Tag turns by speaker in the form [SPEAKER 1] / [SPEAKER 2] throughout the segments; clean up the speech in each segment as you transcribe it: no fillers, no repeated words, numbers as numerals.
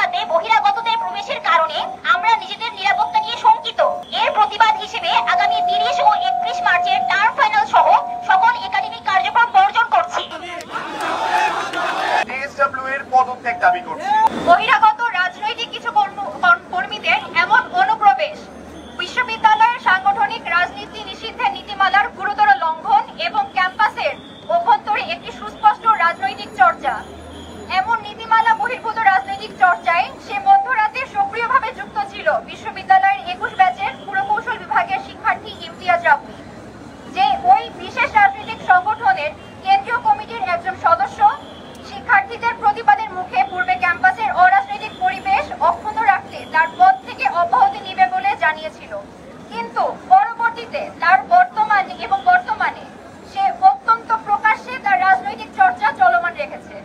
[SPEAKER 1] মধ্যরাতে বহিরাগতদের প্রবেশের কারণে আমরা নিজেদের নিরাপত্তা নিয়ে শঙ্কিত। এর প্রতিবাদ হিসেবে আগামী 30 ও 31 মার্চের টার্ম ফাইনাল সহ সকল একাডেমিক কার্যক্রম বর্জন করছি।
[SPEAKER 2] টিএসডব্লিউ এর পদত্যাগ দাবি করছি।
[SPEAKER 1] বহিরাগত রাজনৈতিক কিছু কর্মীদের এমন অনুপ্রবেশ বিশ্ববিদ্যালয়ের সাংগঠনিক রাজনীতি নিষিদ্ধের নীতিমালার গুরুতর লঙ্ঘন এবং ক্যাম্পাসের অভ্যন্তরে একটি সুস্পষ্ট রাজনৈতিক চর্চা। এমন নীতিমালা বহির্ভূত রাজনৈতিক চর্চায় সে মধ্যরাতে সক্রিয়ভাবে যুক্ত ছিল বিশ্ববিদ্যালয়ের 21 ব্যাচের পুরকৌশল বিভাগের শিক্ষার্থী ইমতিয়াজ রাব্বি, যে ওই বিশেষ রাজনৈতিক সংগঠনের কেন্দ্রীয় কমিটির একজন সদস্য। শিক্ষার্থীদের প্রতিবাদের মুখে পূর্বে ক্যাম্পাসের অরাজনৈতিক পরিবেশ অক্ষুণ্ণ রাখতে তার পদ থেকে অব্যাহতি নেবে বলে জানিয়েছিল, কিন্তু পরবর্তীতে তার বর্তমানে সে অত্যন্ত প্রকাশ্যে তার রাজনৈতিক চর্চা চলমান রেখেছে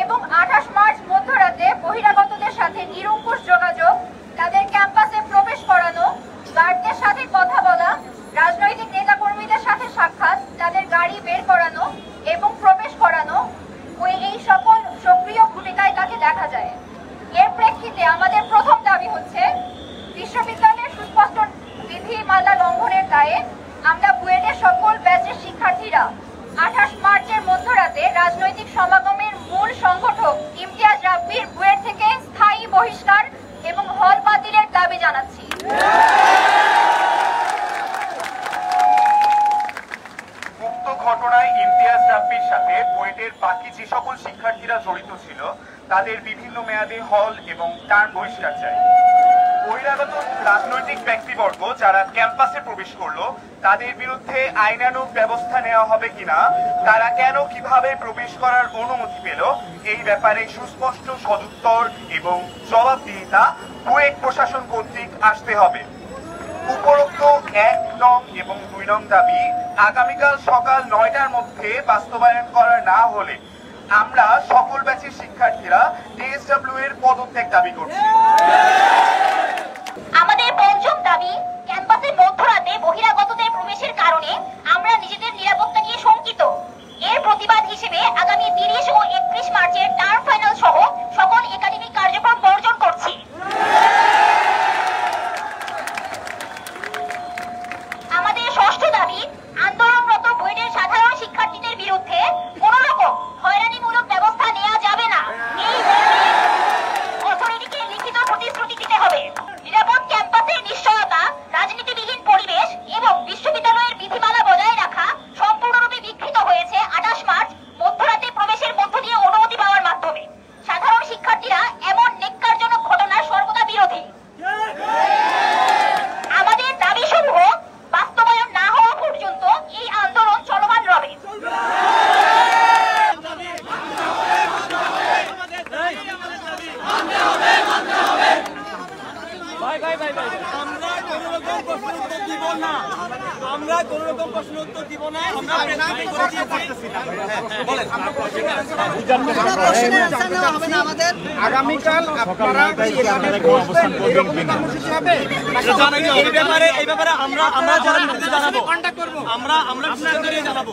[SPEAKER 1] এবং 28 মার্চ মধ্যরাতে বহিরাগতদের সাথে নিরঙ্কুশ যোগাযোগ, তাদের ক্যাম্পাসে প্রবেশ করানো, গার্ডদের সাথে কথা বলা, রাজনৈতিক নেতাকর্মীদের সাথে সাক্ষাৎ, তাদের গাড়ি বের করানো এবং প্রবেশ করানো, এই সকল সক্রিয় ভূমিকায় তাকে দেখা যায়। এর প্রেক্ষিতে আমাদের প্রথম দাবি হচ্ছে, বিশ্ববিদ্যালয়ের সুস্পষ্ট বিধিমালা লঙ্ঘনের দায়ে আমরা বুয়েটের সকল ব্যাচের শিক্ষার্থীরা 28 মার্চের মধ্যরাতে রাজনৈতিক সমাগমের মূল সংগঠক ইমতিয়াজ রাব্বির বুয়েট থেকে স্থায়ী বহিষ্কার এবং হল বাতিলের দাবি জানাচ্ছি।
[SPEAKER 2] উক্ত ঘটনায় ইমতিয়াজ রাব্বির সাথে বুয়েটের বাকি যে সকল শিক্ষার্থীরা জড়িত ছিল তাদের বিভিন্ন মেয়াদে হল এবং টার্ম বহিষ্কার চাই। বহিরাগত রাজনৈতিক ব্যক্তিবর্গ যারা ক্যাম্পাসে প্রবেশ করলো তাদের বিরুদ্ধে আইনানুগ ব্যবস্থা নেওয়া হবে কিনা, তারা কেন কিভাবে প্রবেশ করার অনুমতি পেল, এই ব্যাপারে সুস্পষ্ট সদুত্তর এবং জবাবদিহিতা বুয়েট প্রশাসন কর্তৃক আসতে হবে। উপরোক্ত 1 নং এবং 2 নং দাবি আগামীকাল সকাল 9টার মধ্যে বাস্তবায়ন করা না হলে আমরা সকল ব্যাচের শিক্ষার্থীরা টিএসডব্লিউ এর পদত্যাগ দাবি করছি।
[SPEAKER 1] আমাদের পঞ্চম দাবি, ক্যাম্পাসের মধ্যরাতে বহিরাগতদের প্রবেশের কারণে আমরা নিজেদের নিরাপত্তা নিয়ে শঙ্কিত। এর প্রতিবাদ হিসেবে আগামী 30 ও 31 মার্চের টার্ম ফাইনাল সহ সকল একাডেমিক কার্যক্রম বর্জন করছি। আমাদের ষষ্ঠ দাবি, আন্দোলনরত বুয়েটের সাধারণ শিক্ষার্থীদের বিরুদ্ধে কোন রকম হয়রানিমূলক ব্যবস্থা নেওয়া যাবে না। এই অথরিটিকে লিখিত প্রতিশ্রুতি দিতে হবে। নিরাপদ ক্যাম্পাসের নিশ্চয়তা, রাজনীতিবিহীন পরিবেশ এবং বিশ্ববিদ্যালয়ের বিধিমালা বজায় রাখা সম্পূর্ণরূপে বিকৃত হয়েছে 28 মার্চ মধ্যরাতে প্রবেশের মধ্য দিয়ে অনুমতি পাওয়ার মাধ্যমে। সাধারণ শিক্ষার্থীরা এমন নেক্কারজনক ঘটনার সর্বদা বিরোধী। আমাদের দাবিসমূহ বাস্তবায়ন না হওয়া পর্যন্ত এই আন্দোলন চলমান রবে।
[SPEAKER 3] আমরা কোন রকম প্রশ্ন উত্তর দিব না। আগামীকাল আপনারা এই ব্যাপারে আমরা জানাবো। আমরা জানাবো।